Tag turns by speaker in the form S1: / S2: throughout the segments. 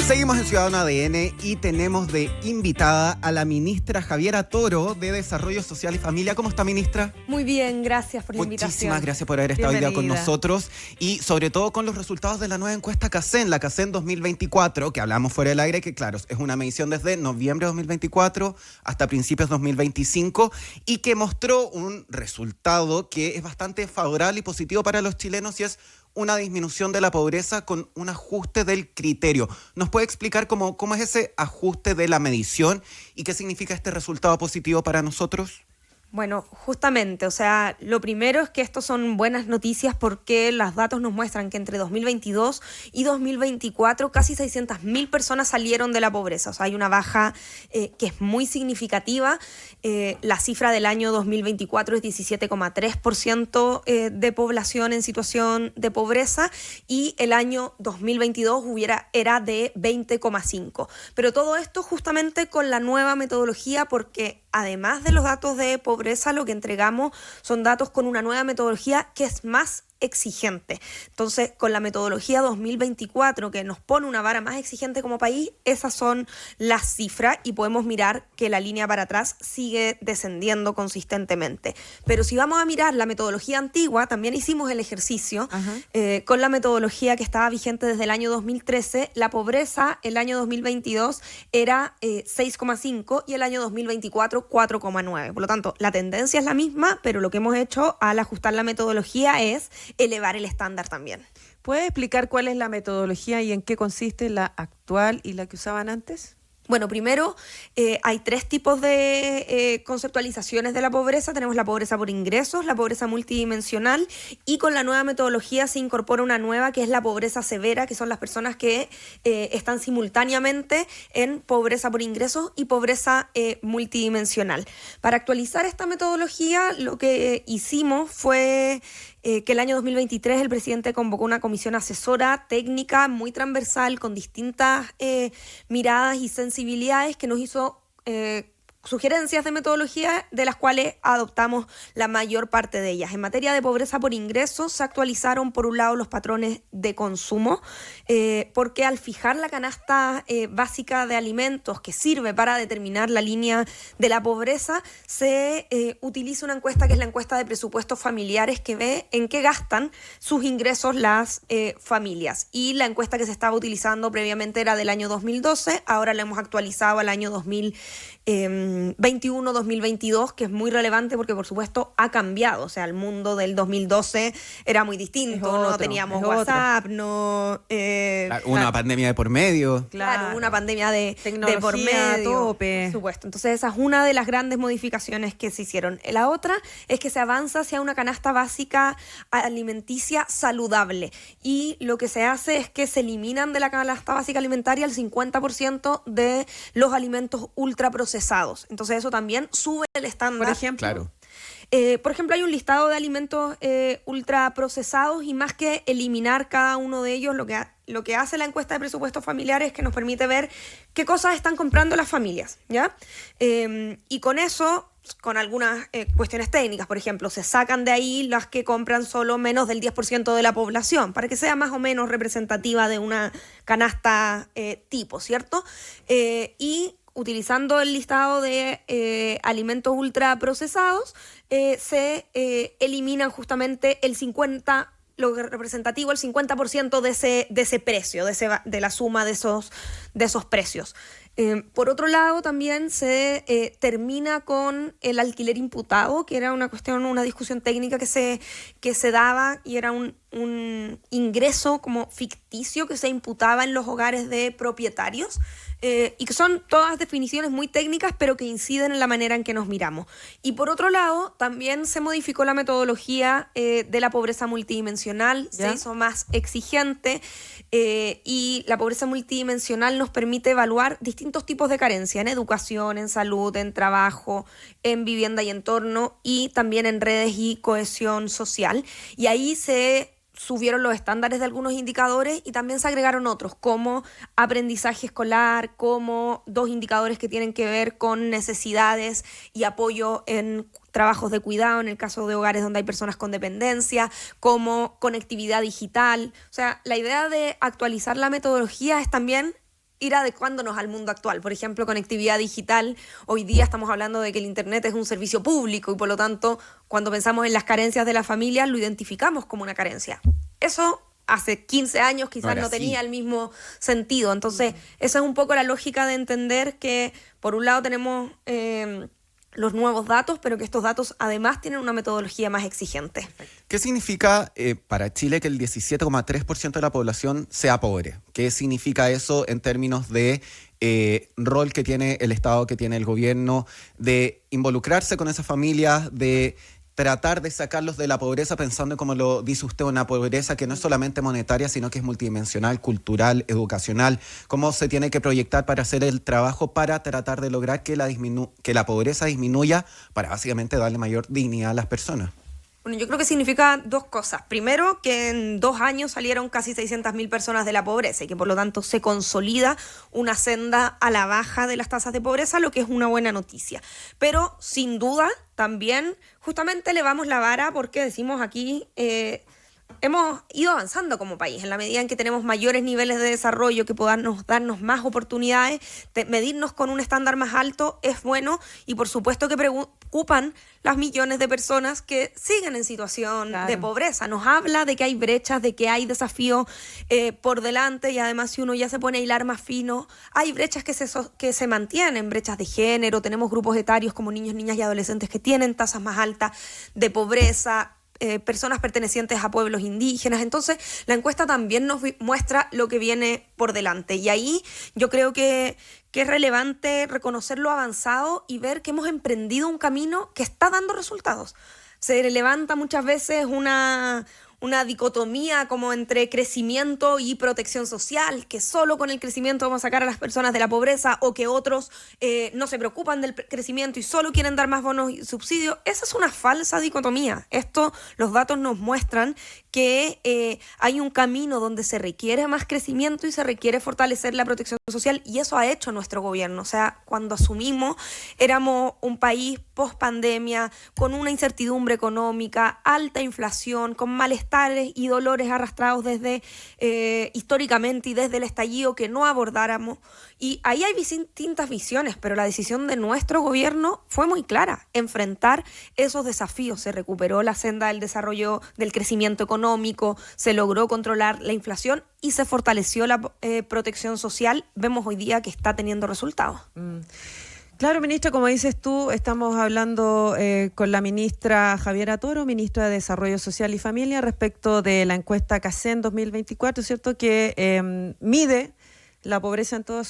S1: Seguimos en Ciudadano ADN y tenemos de invitada a la ministra Javiera Toro de Desarrollo Social y Familia. ¿Cómo está, ministra?
S2: Muy bien, gracias por la invitación.
S1: Muchísimas gracias por haber estado hoy día con nosotros y sobre todo con los resultados de la nueva encuesta CACEN, la CACEN 2024, que hablamos fuera del aire, que claro, es una medición desde noviembre de 2024 hasta principios de 2025 y que mostró un resultado que es bastante favorable y positivo para los chilenos y es una disminución de la pobreza con un ajuste del criterio. ¿Nos puede explicar cómo es ese ajuste de la medición y qué significa este resultado positivo para nosotros?
S2: Bueno, justamente, o sea, lo primero es que estos son buenas noticias porque los datos nos muestran que entre 2022 y 2024 casi 600.000 personas salieron de la pobreza. O sea, hay una baja que es muy significativa. La cifra del año 2024 es 17,3% de población en situación de pobreza y el año 2022 era de 20,5%. Pero todo esto justamente con la nueva metodología porque además de los datos de pobreza, lo que entregamos son datos con una nueva metodología que es más exigente. Entonces, con la metodología 2024, que nos pone una vara más exigente como país, esas son las cifras y podemos mirar que la línea para atrás sigue descendiendo consistentemente. Pero si vamos a mirar la metodología antigua, también hicimos el ejercicio con la metodología que estaba vigente desde el año 2013, la pobreza el año 2022 era 6,5 y el año 2024 4,9. Por lo tanto, la tendencia es la misma, pero lo que hemos hecho al ajustar la metodología es elevar el estándar también.
S3: ¿Puede explicar cuál es la metodología y en qué consiste la actual y la que usaban antes?
S2: Bueno, primero hay tres tipos de conceptualizaciones de la pobreza. Tenemos la pobreza por ingresos, la pobreza multidimensional y con la nueva metodología se incorpora una nueva que es la pobreza severa, que son las personas que están simultáneamente en pobreza por ingresos y pobreza multidimensional. Para actualizar esta metodología, lo que hicimos fue que el año 2023 el presidente convocó una comisión asesora técnica muy transversal con distintas miradas y sensibilidades que nos hizo sugerencias de metodología de las cuales adoptamos la mayor parte de ellas. En materia de pobreza por ingresos se actualizaron por un lado los patrones de consumo porque al fijar la canasta básica de alimentos que sirve para determinar la línea de la pobreza se utiliza una encuesta que es la encuesta de presupuestos familiares que ve en qué gastan sus ingresos las familias y la encuesta que se estaba utilizando previamente era del año 2012, ahora la hemos actualizado al año 2021-2022, que es muy relevante porque por supuesto ha cambiado, o sea, el mundo del 2012 era muy distinto, no teníamos WhatsApp,
S1: una pandemia de por medio.
S2: Claro, una pandemia de por medio,
S3: a tope.
S2: por supuesto. Entonces esa es una de las grandes modificaciones que se hicieron. La otra es que se avanza hacia una canasta básica alimenticia saludable y lo que se hace es que se eliminan de la canasta básica alimentaria el 50% de los alimentos ultraprocesados. Entonces eso también sube el estándar.
S3: Por ejemplo,
S1: Claro.
S2: Por ejemplo, hay un listado de alimentos ultraprocesados y más que eliminar cada uno de ellos, lo que hace la encuesta de presupuestos familiares es que nos permite ver qué cosas están comprando las familias, ¿ya? Y con eso, con algunas cuestiones técnicas, por ejemplo, se sacan de ahí las que compran solo menos del 10% de la población, para que sea más o menos representativa de una canasta tipo, ¿cierto? Y utilizando el listado de alimentos ultraprocesados, se eliminan justamente el 50%, lo representativo, el 50% de ese precio, de la suma de esos precios. Por otro lado, también se termina con el alquiler imputado, que era una discusión técnica que se daba y era un ingreso como ficticio que se imputaba en los hogares de propietarios y que son todas definiciones muy técnicas pero que inciden en la manera en que nos miramos. Y por otro lado, también se modificó la metodología de la pobreza multidimensional, se hizo más exigente y la pobreza multidimensional nos permite evaluar distintos tipos de carencia en educación, en salud, en trabajo, en vivienda y entorno y también en redes y cohesión social. Y ahí se subieron los estándares de algunos indicadores y también se agregaron otros, como aprendizaje escolar, como 2 indicadores que tienen que ver con necesidades y apoyo en trabajos de cuidado, en el caso de hogares donde hay personas con dependencia, como conectividad digital. O sea, la idea de actualizar la metodología es también ir adecuándonos al mundo actual. Por ejemplo, conectividad digital. Hoy día estamos hablando de que el Internet es un servicio público y por lo tanto, cuando pensamos en las carencias de la familia, lo identificamos como una carencia. Eso hace 15 años quizás no tenía el mismo sentido. Entonces, esa es un poco la lógica de entender que, por un lado, tenemos los nuevos datos, pero que estos datos además tienen una metodología más exigente.
S1: ¿Qué significa para Chile que el 17,3% de la población sea pobre? ¿Qué significa eso en términos de rol que tiene el Estado, que tiene el gobierno, de involucrarse con esas familias, de tratar de sacarlos de la pobreza pensando, como lo dice usted, una pobreza que no es solamente monetaria, sino que es multidimensional, cultural, educacional? ¿Cómo se tiene que proyectar para hacer el trabajo para tratar de lograr que la pobreza disminuya para básicamente darle mayor dignidad a las personas?
S2: Bueno, yo creo que significa dos cosas. Primero, que en 2 años salieron casi 600.000 personas de la pobreza y que por lo tanto se consolida una senda a la baja de las tasas de pobreza, lo que es una buena noticia. Pero sin duda también justamente elevamos la vara porque decimos aquí... hemos ido avanzando como país en la medida en que tenemos mayores niveles de desarrollo que podamos darnos más oportunidades, medirnos con un estándar más alto es bueno y por supuesto que preocupan las millones de personas que siguen en situación de pobreza. Nos habla de que hay brechas, de que hay desafíos por delante y además si uno ya se pone a hilar más fino, hay brechas que se mantienen, brechas de género, tenemos grupos etarios como niños, niñas y adolescentes que tienen tasas más altas de pobreza, personas pertenecientes a pueblos indígenas. Entonces, la encuesta también nos muestra lo que viene por delante. Y ahí yo creo que es relevante reconocer lo avanzado y ver que hemos emprendido un camino que está dando resultados. Se levanta muchas veces una dicotomía como entre crecimiento y protección social, que solo con el crecimiento vamos a sacar a las personas de la pobreza o que otros no se preocupan del crecimiento y solo quieren dar más bonos y subsidios. Esa es una falsa dicotomía. Los datos nos muestran que hay un camino donde se requiere más crecimiento y se requiere fortalecer la protección social y eso ha hecho nuestro gobierno. O sea, cuando asumimos éramos un país post pandemia con una incertidumbre económica, alta inflación, con malestares y dolores arrastrados desde históricamente y desde el estallido que no abordáramos. Y ahí hay distintas visiones, pero la decisión de nuestro gobierno fue muy clara, enfrentar esos desafíos. Se recuperó la senda del desarrollo, del crecimiento económico, se logró controlar la inflación y se fortaleció la protección social. Vemos hoy día que está teniendo resultados.
S3: Claro, ministra, como dices tú, estamos hablando con la ministra Javiera Toro, ministra de Desarrollo Social y Familia, respecto de la encuesta CACEN 2024, ¿cierto?, que mide la pobreza en todas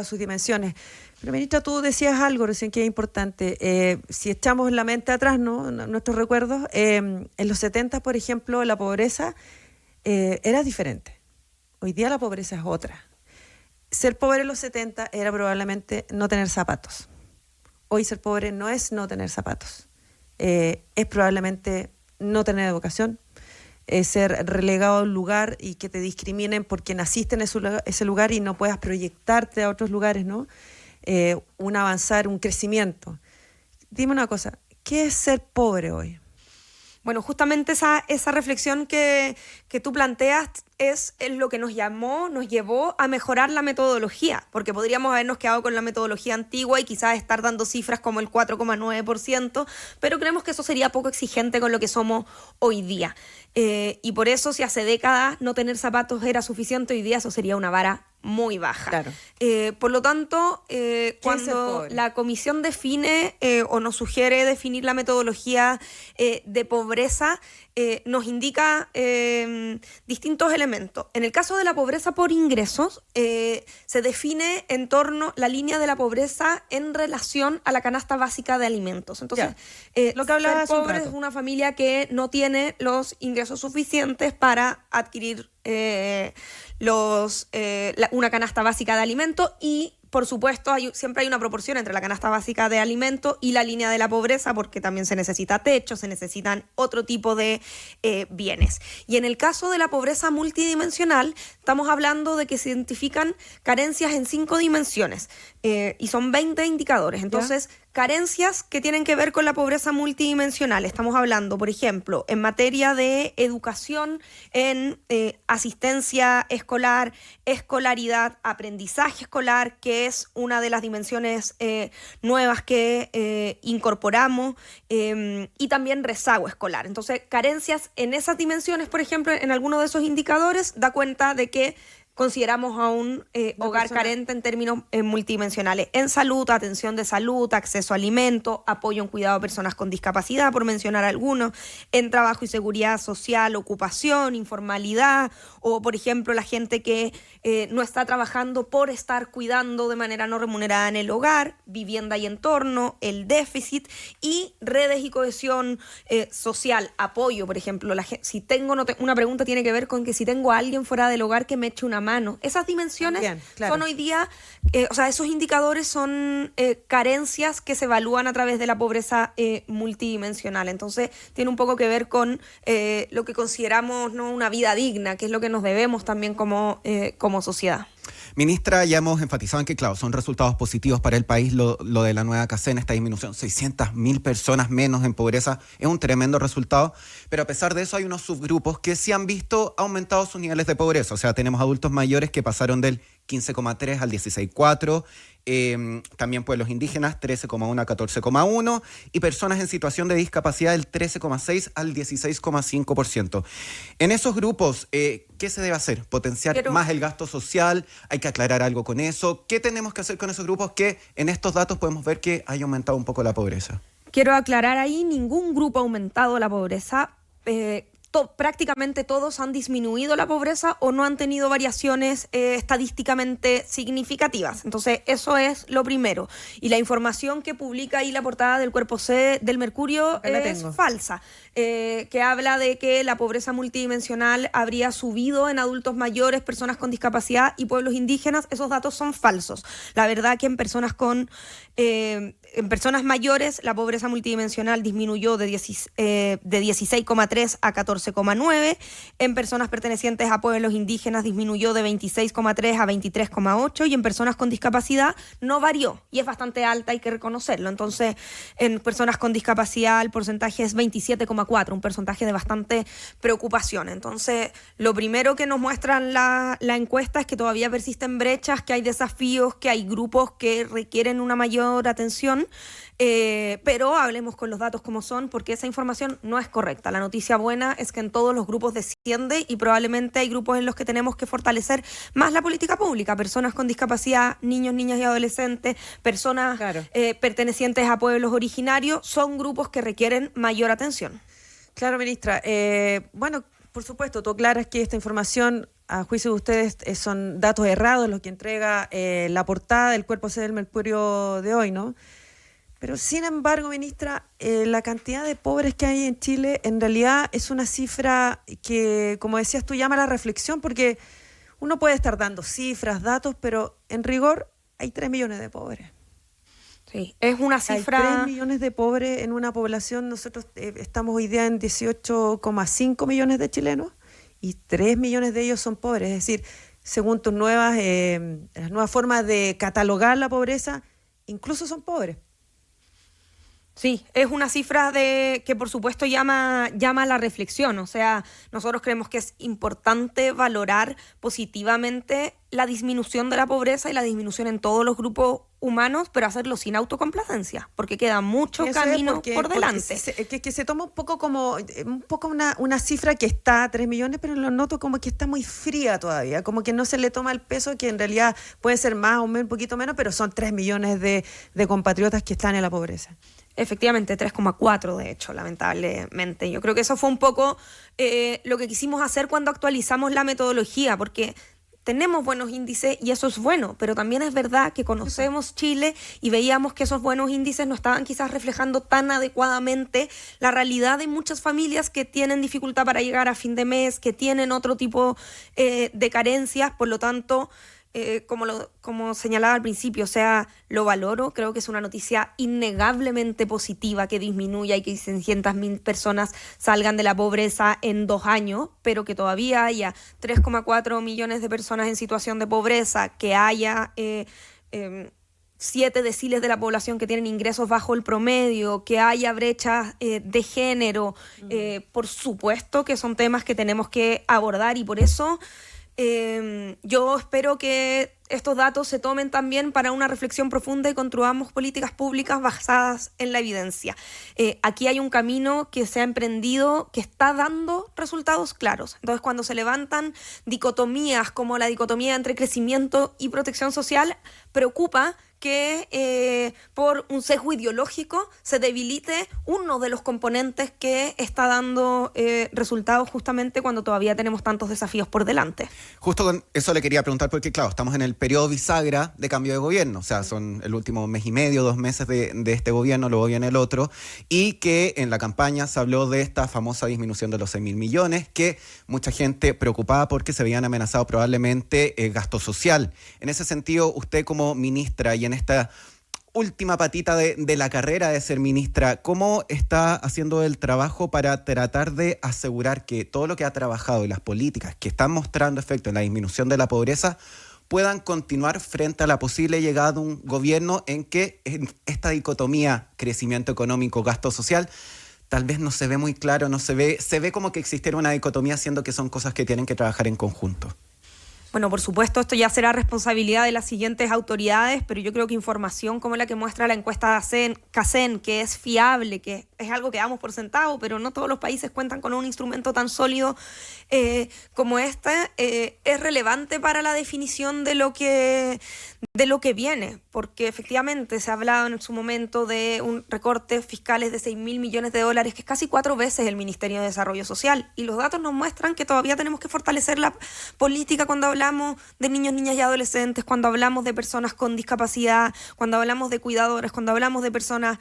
S3: sus dimensiones. Pero, ministra, tú decías algo recién que es importante. Si echamos la mente atrás, ¿no?, nuestros recuerdos, en los 70, por ejemplo, la pobreza era diferente. Hoy día la pobreza es otra. Ser pobre en los 70 era probablemente no tener zapatos. Hoy ser pobre no es no tener zapatos. Es probablemente no tener educación, ser relegado a un lugar y que te discriminen porque naciste en ese lugar y no puedas proyectarte a otros lugares, ¿no? Un avanzar, un crecimiento. Dime una cosa, ¿qué es ser pobre hoy?
S2: Bueno, justamente esa reflexión que tú planteas es lo que nos llevó a mejorar la metodología, porque podríamos habernos quedado con la metodología antigua y quizás estar dando cifras como el 4,9%, pero creemos que eso sería poco exigente con lo que somos hoy día. Y por eso, si hace décadas no tener zapatos era suficiente, hoy día eso sería una vara muy baja.
S3: Claro.
S2: Por lo tanto, cuando la comisión define o nos sugiere definir la metodología de pobreza, nos indica distintos elementos. En el caso de la pobreza por ingresos, se define en torno la línea de la pobreza en relación a la canasta básica de alimentos. Entonces,
S3: lo que hablaba
S2: ser pobre es una familia que no tiene los ingresos suficientes para adquirir una canasta básica de alimentos y, por supuesto, siempre hay una proporción entre la canasta básica de alimentos y la línea de la pobreza porque también se necesita techo, se necesitan otro tipo de bienes. Y en el caso de la pobreza multidimensional, estamos hablando de que se identifican carencias en 5 dimensiones y son 20 indicadores. Entonces, carencias que tienen que ver con la pobreza multidimensional. Estamos hablando, por ejemplo, en materia de educación, en asistencia escolar, escolaridad, aprendizaje escolar, que es una de las dimensiones nuevas que incorporamos, y también rezago escolar. Entonces, carencias en esas dimensiones, por ejemplo, en alguno de esos indicadores, da cuenta de que consideramos a un hogar carente en términos multidimensionales. En salud, atención de salud, acceso a alimentos, apoyo en cuidado de personas con discapacidad, por mencionar algunos. En trabajo y seguridad social, ocupación, informalidad, o por ejemplo la gente que no está trabajando por estar cuidando de manera no remunerada en el hogar, vivienda y entorno, el déficit y redes y cohesión social, apoyo, por ejemplo. Si tengo una pregunta tiene que ver con que si tengo a alguien fuera del hogar que me eche una mano. Esas dimensiones también, claro, son hoy día, esos indicadores son carencias que se evalúan a través de la pobreza multidimensional. Entonces, tiene un poco que ver con lo que consideramos, ¿no?, una vida digna, que es lo que nos debemos también como sociedad.
S1: Ministra, ya hemos enfatizado en que, claro, son resultados positivos para el país lo de la nueva CACEN, esta disminución, 600.000 personas menos en pobreza, es un tremendo resultado, pero a pesar de eso hay unos subgrupos que sí han visto aumentados sus niveles de pobreza, o sea, tenemos adultos mayores que pasaron del 15,3 al 16,4, también pueblos indígenas 13,1 a 14,1 y personas en situación de discapacidad del 13,6 al 16,5%. En esos grupos, ¿qué se debe hacer? ¿Potenciar más el gasto social? ¿Hay que aclarar algo con eso? ¿Qué tenemos que hacer con esos grupos que en estos datos podemos ver que haya aumentado un poco la pobreza?
S2: Quiero aclarar ahí, ningún grupo ha aumentado la pobreza. Prácticamente todos han disminuido la pobreza o no han tenido variaciones estadísticamente significativas. Entonces, eso es lo primero. Y la información que publica ahí la portada del Cuerpo C del Mercurio es falsa, que habla de que la pobreza multidimensional habría subido en adultos mayores, personas con discapacidad y pueblos indígenas. Esos datos son falsos. La verdad que en personas mayores la pobreza multidimensional disminuyó de 16,3 a 14,9. En personas pertenecientes a pueblos indígenas disminuyó de 26,3 a 23,8 y en personas con discapacidad no varió y es bastante alta, hay que reconocerlo. Entonces, en personas con discapacidad el porcentaje es 27,4, un porcentaje de bastante preocupación. Entonces, lo primero que nos muestra la encuesta es que todavía persisten brechas, que hay desafíos, que hay grupos que requieren una mayor atención. Pero hablemos con los datos como son, porque esa información no es correcta. La noticia buena es que en todos los grupos desciende y probablemente hay grupos en los que tenemos que fortalecer más la política pública. Personas con discapacidad, niños, niñas y adolescentes, personas pertenecientes a pueblos originarios, son grupos que requieren mayor atención.
S3: Claro, ministra. Bueno, por supuesto, tú aclaras que esta información, a juicio de ustedes, son datos errados los que entrega la portada del Cuerpo C del Mercurio de hoy, ¿no? Pero sin embargo, ministra, la cantidad de pobres que hay en Chile en realidad es una cifra que, como decías tú, llama a la reflexión, porque uno puede estar dando cifras, datos, pero en rigor hay 3 millones de pobres.
S2: Sí, es una cifra...
S3: Hay 3 millones de pobres en una población, nosotros estamos hoy día en 18,5 millones de chilenos y 3 millones de ellos son pobres, es decir, según tus las nuevas formas de catalogar la pobreza, incluso son pobres.
S2: Sí, es una cifra que por supuesto llama a la reflexión. O sea, nosotros creemos que es importante valorar positivamente la disminución de la pobreza y la disminución en todos los grupos humanos, pero hacerlo sin autocomplacencia, porque queda mucho camino por delante.
S3: Que se toma un poco como una cifra que está a 3 millones, pero lo noto como que está muy fría todavía, como que no se le toma el peso, que en realidad puede ser más o un poquito menos, pero son 3 millones de compatriotas que están en la pobreza.
S2: Efectivamente, 3,4 de hecho, lamentablemente. Yo creo que eso fue un poco lo que quisimos hacer cuando actualizamos la metodología, porque tenemos buenos índices y eso es bueno, pero también es verdad que conocemos Chile y veíamos que esos buenos índices no estaban quizás reflejando tan adecuadamente la realidad de muchas familias que tienen dificultad para llegar a fin de mes, que tienen otro tipo de carencias. Por lo tanto, como señalaba al principio, o sea, lo valoro, creo que es una noticia innegablemente positiva que disminuya y que 600.000 personas salgan de la pobreza en 2 años, pero que todavía haya 3,4 millones de personas en situación de pobreza, que haya 7 deciles de la población que tienen ingresos bajo el promedio, que haya brechas de género. Por supuesto que son temas que tenemos que abordar y por eso yo espero que estos datos se tomen también para una reflexión profunda y construyamos políticas públicas basadas en la evidencia. Aquí hay un camino que se ha emprendido que está dando resultados claros. Entonces, cuando se levantan dicotomías como la dicotomía entre crecimiento y protección social, preocupa que por un sesgo ideológico se debilite uno de los componentes que está dando resultados justamente cuando todavía tenemos tantos desafíos por delante.
S1: Justo con eso le quería preguntar porque, claro, estamos en el periodo bisagra de cambio de gobierno, o sea, son el último mes y medio, 2 meses de este gobierno, luego viene el otro, y que en la campaña se habló de esta famosa disminución de los 6.000 millones, que mucha gente preocupada porque se veían amenazados probablemente gasto social. En ese sentido, usted como ministra y en esta última patita de la carrera de ser ministra, ¿cómo está haciendo el trabajo para tratar de asegurar que todo lo que ha trabajado y las políticas que están mostrando efecto en la disminución de la pobreza puedan continuar frente a la posible llegada de un gobierno en que en esta dicotomía crecimiento económico, gasto social, tal vez no se ve muy claro, se ve como que existiera una dicotomía, siendo que son cosas que tienen que trabajar en conjunto?
S2: Bueno, por supuesto, esto ya será responsabilidad de las siguientes autoridades, pero yo creo que información como la que muestra la encuesta de CACEN, que es fiable, que es algo que damos por sentado, pero no todos los países cuentan con un instrumento tan sólido como este, es relevante para la definición de lo que viene, porque efectivamente se ha hablado en su momento de un recorte fiscales de 6.000 millones de dólares, que es casi 4 veces el Ministerio de Desarrollo Social, y los datos nos muestran que todavía tenemos que fortalecer la política cuando hablamos de niños, niñas y adolescentes, cuando hablamos de personas con discapacidad, cuando hablamos de cuidadores, cuando hablamos de personas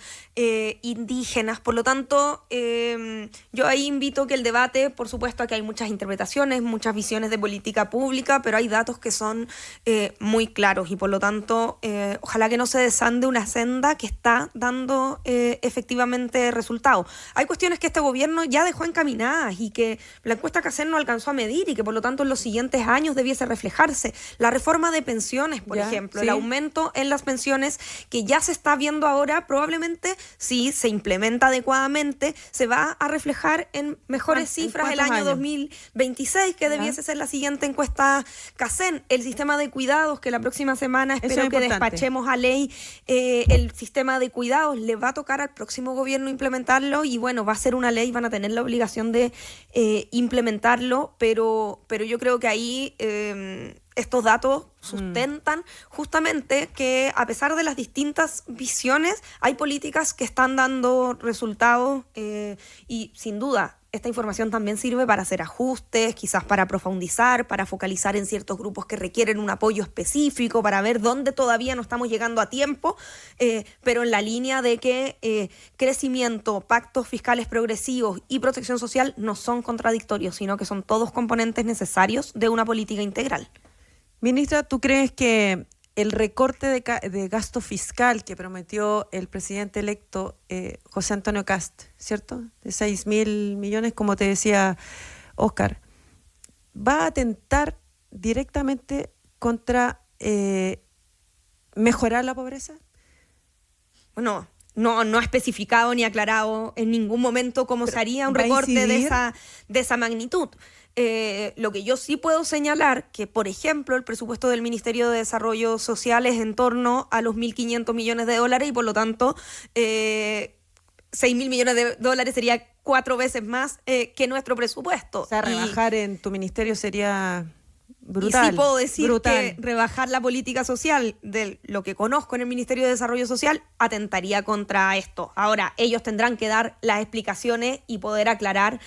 S2: indígenas. Por lo tanto, yo ahí invito que el debate, por supuesto, aquí hay muchas interpretaciones, muchas visiones de política pública, pero hay datos que son muy claros y por lo tanto, ojalá que no se desande una senda que está dando efectivamente resultados. Hay cuestiones que este gobierno ya dejó encaminadas y que la encuesta CACEN no alcanzó a medir y que por lo tanto en los siguientes años debiese reflejarse. La reforma de pensiones, por ejemplo, ¿sí? El aumento en las pensiones que ya se está viendo ahora, probablemente si se implementa adecuadamente, se va a reflejar en mejores cifras el año 2026, que debiese ser la siguiente encuesta CACEN. El sistema de cuidados, que la próxima semana espero que despachemos a ley el sistema de cuidados, le va a tocar al próximo gobierno implementarlo y bueno, va a ser una ley, van a tener la obligación de implementarlo, pero yo creo que ahí estos datos sustentan justamente que a pesar de las distintas visiones hay políticas que están dando resultados y sin duda esta información también sirve para hacer ajustes, quizás para profundizar, para focalizar en ciertos grupos que requieren un apoyo específico, para ver dónde todavía no estamos llegando a tiempo, pero en la línea de que crecimiento, pactos fiscales progresivos y protección social no son contradictorios, sino que son todos componentes necesarios de una política integral.
S3: Ministra, ¿tú crees que el recorte de gasto fiscal que prometió el presidente electo José Antonio Kast, ¿cierto? De 6.000 millones, como te decía Óscar, va a atentar directamente contra mejorar la pobreza?
S2: Bueno, no ha especificado ni aclarado en ningún momento cómo se haría un recorte de esa magnitud. Lo que yo sí puedo señalar que, por ejemplo, el presupuesto del Ministerio de Desarrollo Social es en torno a los 1.500 millones de dólares y por lo tanto 6.000 millones de dólares sería 4 veces más que nuestro presupuesto.
S3: O sea, rebajar en tu ministerio sería brutal.
S2: Y sí puedo decir que rebajar la política social de lo que conozco en el Ministerio de Desarrollo Social atentaría contra esto. Ahora, ellos tendrán que dar las explicaciones y poder aclarar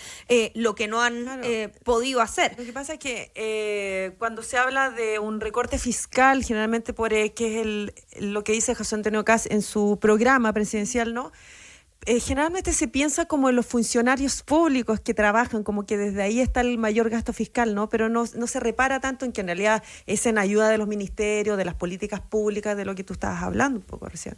S2: lo que no han podido hacer.
S3: Lo que pasa es que cuando se habla de un recorte fiscal, generalmente que es lo que dice José Antonio Kast en su programa presidencial, ¿no? Generalmente se piensa como en los funcionarios públicos que trabajan, como que desde ahí está el mayor gasto fiscal, ¿no? Pero no se repara tanto en que en realidad es en ayuda de los ministerios, de las políticas públicas, de lo que tú estabas hablando un poco recién.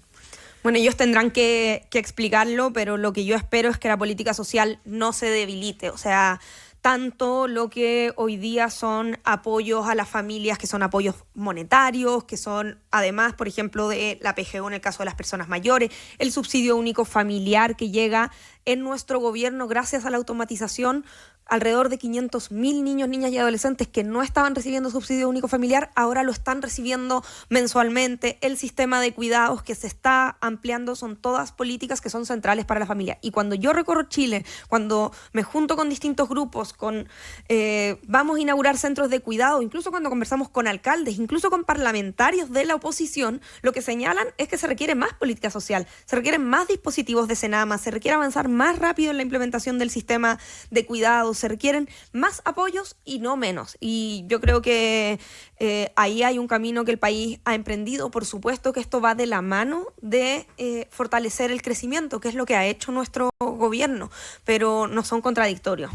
S2: Bueno, ellos tendrán que explicarlo, pero lo que yo espero es que la política social no se debilite. O sea, tanto lo que hoy día son apoyos a las familias, que son apoyos monetarios, que son además, por ejemplo, de la PGU en el caso de las personas mayores, el subsidio único familiar que llega en nuestro gobierno gracias a la automatización. Alrededor de 500.000 niños, niñas y adolescentes que no estaban recibiendo subsidio único familiar, ahora lo están recibiendo mensualmente. El sistema de cuidados que se está ampliando son todas políticas que son centrales para la familia. Y cuando yo recorro Chile, cuando me junto con distintos grupos, vamos a inaugurar centros de cuidado, incluso cuando conversamos con alcaldes, incluso con parlamentarios de la oposición, lo que señalan es que se requiere más política social, se requieren más dispositivos de Senama, se requiere avanzar más rápido en la implementación del sistema de cuidados, se requieren más apoyos y no menos. Y yo creo que ahí hay un camino que el país ha emprendido. Por supuesto que esto va de la mano de fortalecer el crecimiento, que es lo que ha hecho nuestro gobierno, pero no son contradictorios.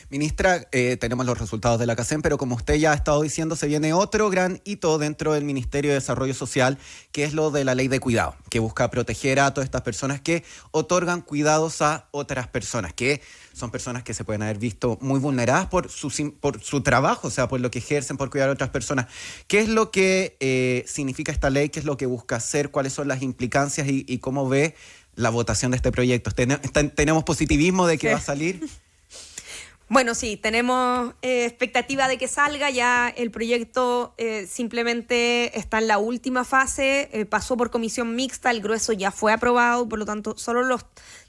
S1: Ministra, tenemos los resultados de la CACEN, pero como usted ya ha estado diciendo, se viene otro gran hito dentro del Ministerio de Desarrollo Social, que es lo de la ley de cuidado, que busca proteger a todas estas personas que otorgan cuidados a otras personas, que son personas que se pueden haber visto muy vulneradas por su trabajo, o sea, por lo que ejercen, por cuidar a otras personas. ¿Qué es lo que significa esta ley? ¿Qué es lo que busca hacer? ¿Cuáles son las implicancias? ¿Y cómo ve la votación de este proyecto? ¿Tenemos positivismo de que va a salir?
S2: Bueno, sí, tenemos expectativa de que salga. Ya el proyecto simplemente está en la última fase, pasó por comisión mixta, el grueso ya fue aprobado, por lo tanto, solo los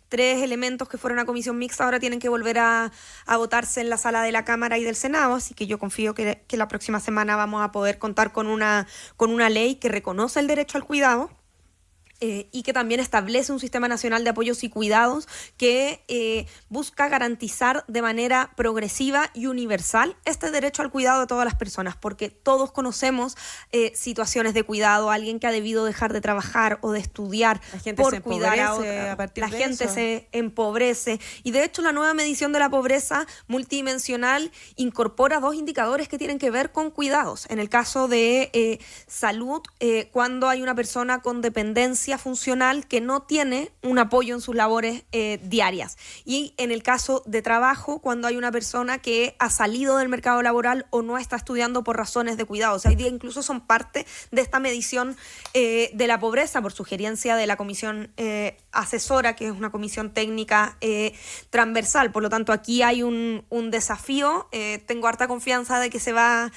S2: 3 elementos que fueron a comisión mixta ahora tienen que volver a votarse en la sala de la Cámara y del Senado, así que yo confío que la próxima semana vamos a poder contar con una ley que reconoce el derecho al cuidado. Y que también establece un sistema nacional de apoyos y cuidados que busca garantizar de manera progresiva y universal este derecho al cuidado de todas las personas, porque todos conocemos situaciones de cuidado, alguien que ha debido dejar de trabajar o de estudiar por cuidar a otra. La gente se empobrece, y de hecho la nueva medición de la pobreza multidimensional incorpora 2 indicadores que tienen que ver con cuidados. En el caso de salud, cuando hay una persona con dependencia funcional que no tiene un apoyo en sus labores diarias. Y en el caso de trabajo, cuando hay una persona que ha salido del mercado laboral o no está estudiando por razones de cuidado. O sea, hoy día incluso son parte de esta medición de la pobreza por sugerencia de la comisión asesora, que es una comisión técnica transversal. Por lo tanto, aquí hay un desafío. Tengo harta confianza de que se va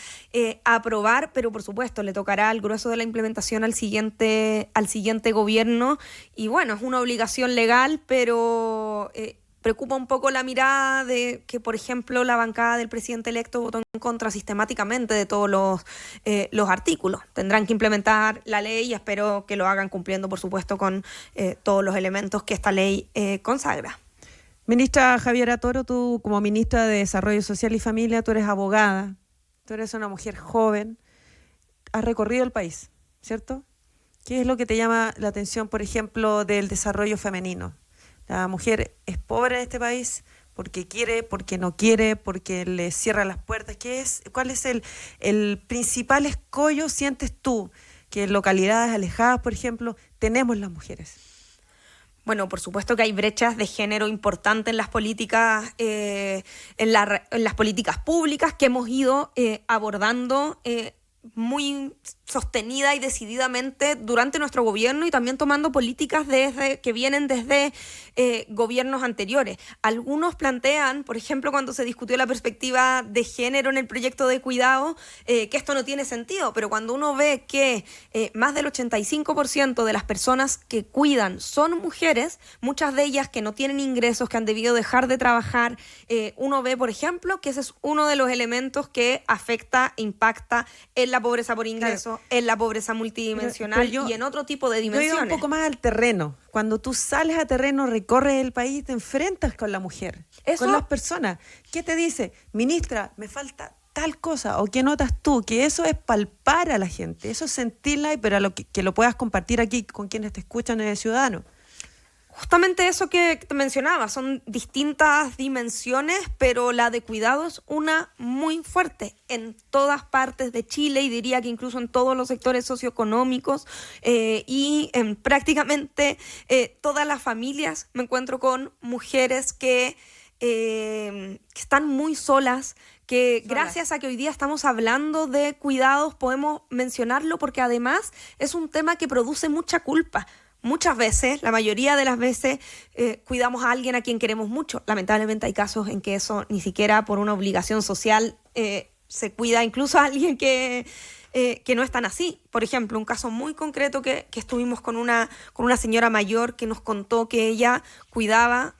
S2: a aprobar, pero por supuesto le tocará el grueso de la implementación al siguiente gobierno, y bueno, es una obligación legal, pero preocupa un poco la mirada de que, por ejemplo, la bancada del presidente electo votó en contra sistemáticamente de todos los artículos. Tendrán que implementar la ley y espero que lo hagan cumpliendo, por supuesto, con todos los elementos que esta ley consagra.
S3: Ministra Javiera Toro, tú como ministra de Desarrollo Social y Familia, tú eres abogada, tú eres una mujer joven, has recorrido el país, ¿cierto? ¿Qué es lo que te llama la atención, por ejemplo, del desarrollo femenino? La mujer es pobre en este país porque quiere, porque no quiere, porque le cierra las puertas. ¿Cuál es el principal escollo, sientes tú, que en localidades alejadas, por ejemplo, tenemos las mujeres?
S2: Bueno, por supuesto que hay brechas de género importantes en las políticas, en las políticas públicas que hemos ido abordando muy sostenida y decididamente durante nuestro gobierno, y también tomando políticas que vienen desde gobiernos anteriores. Algunos plantean, por ejemplo, cuando se discutió la perspectiva de género en el proyecto de cuidado, que esto no tiene sentido, pero cuando uno ve que más del 85% de las personas que cuidan son mujeres, muchas de ellas que no tienen ingresos, que han debido dejar de trabajar, uno ve, por ejemplo, que ese es uno de los elementos que afecta e impacta en la pobreza por ingreso, claro, en la pobreza multidimensional y en otro tipo de dimensiones.
S3: Yo iba un poco más al terreno. Cuando tú sales a terreno, recorres el país, te enfrentas con la mujer, con las personas. ¿Qué te dice? Ministra, me falta tal cosa, o qué notas tú, que eso es palpar a la gente, eso es sentirla, pero que lo puedas compartir aquí con quienes te escuchan en el ciudadano.
S2: Justamente eso que te mencionaba, son distintas dimensiones, pero la de cuidado es una muy fuerte en todas partes de Chile, y diría que incluso en todos los sectores socioeconómicos, y en prácticamente todas las familias me encuentro con mujeres que que están muy solas, que gracias a que hoy día estamos hablando de cuidados podemos mencionarlo, porque además es un tema que produce mucha culpa. Muchas veces, la mayoría de las veces, cuidamos a alguien a quien queremos mucho. Lamentablemente hay casos en que eso ni siquiera por una obligación social se cuida incluso a alguien que no es tan así. Por ejemplo, un caso muy concreto que estuvimos con una señora mayor que nos contó que ella cuidaba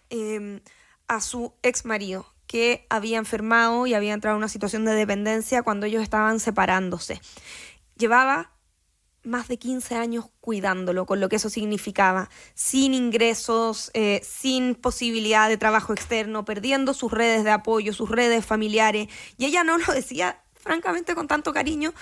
S2: a su ex marido, que había enfermado y había entrado en una situación de dependencia cuando ellos estaban separándose. Llevaba más de 15 años cuidándolo, con lo que eso significaba, sin ingresos, sin posibilidad de trabajo externo, perdiendo sus redes de apoyo, sus redes familiares, y ella no lo decía, francamente, con tanto cariño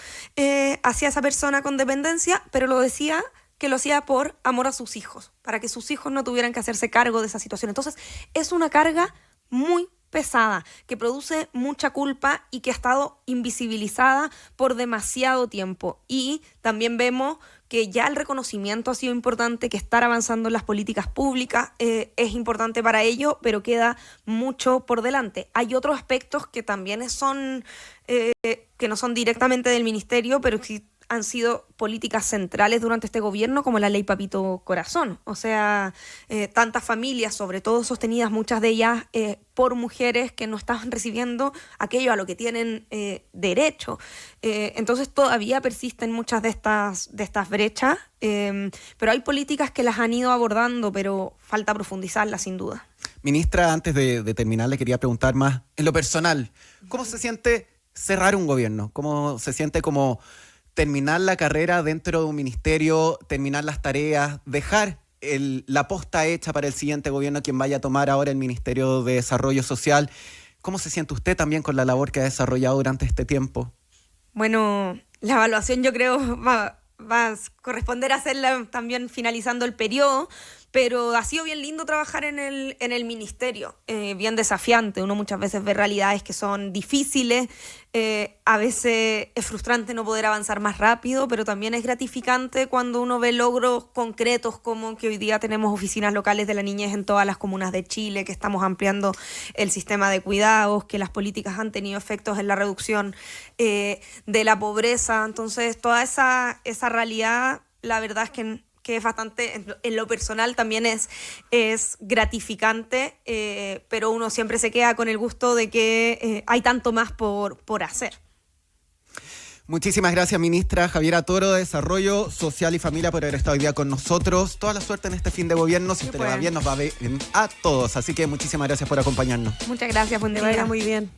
S2: hacia esa persona con dependencia, pero lo decía que lo hacía por amor a sus hijos, para que sus hijos no tuvieran que hacerse cargo de esa situación. Entonces, es una carga muy pesada, que produce mucha culpa y que ha estado invisibilizada por demasiado tiempo. Y también vemos que ya el reconocimiento ha sido importante, que estar avanzando en las políticas públicas es importante para ello, pero queda mucho por delante. Hay otros aspectos que también son, que no son directamente del ministerio, pero que han sido políticas centrales durante este gobierno, como la ley Papito Corazón. O sea, tantas familias, sobre todo sostenidas, muchas de ellas por mujeres que no estaban recibiendo aquello a lo que tienen derecho. Entonces todavía persisten muchas de estas brechas, pero hay políticas que las han ido abordando, pero falta profundizarlas sin duda.
S1: Ministra, antes de terminar, le quería preguntar más en lo personal. ¿Cómo se siente cerrar un gobierno? ¿Cómo se siente como terminar la carrera dentro de un ministerio, terminar las tareas, dejar la posta hecha para el siguiente gobierno, quien vaya a tomar ahora el Ministerio de Desarrollo Social? ¿Cómo se siente usted también con la labor que ha desarrollado durante este tiempo?
S2: Bueno, la evaluación yo creo va a corresponder a hacerla también finalizando el periodo, pero ha sido bien lindo trabajar en el ministerio, bien desafiante. Uno muchas veces ve realidades que son difíciles, a veces es frustrante no poder avanzar más rápido, pero también es gratificante cuando uno ve logros concretos, como que hoy día tenemos oficinas locales de la niñez en todas las comunas de Chile, que estamos ampliando el sistema de cuidados, que las políticas han tenido efectos en la reducción de la pobreza. Entonces, toda esa realidad, la verdad es que es bastante, en lo personal también es gratificante, pero uno siempre se queda con el gusto de que hay tanto más por hacer.
S1: Muchísimas gracias, ministra Javiera Toro, de Desarrollo Social y Familia, por haber estado hoy día con nosotros. Toda la suerte en este fin de gobierno. Si usted le va bien, nos va bien a todos. Así que muchísimas gracias por acompañarnos.
S2: Muchas gracias, buen día.
S3: Que vaya muy bien.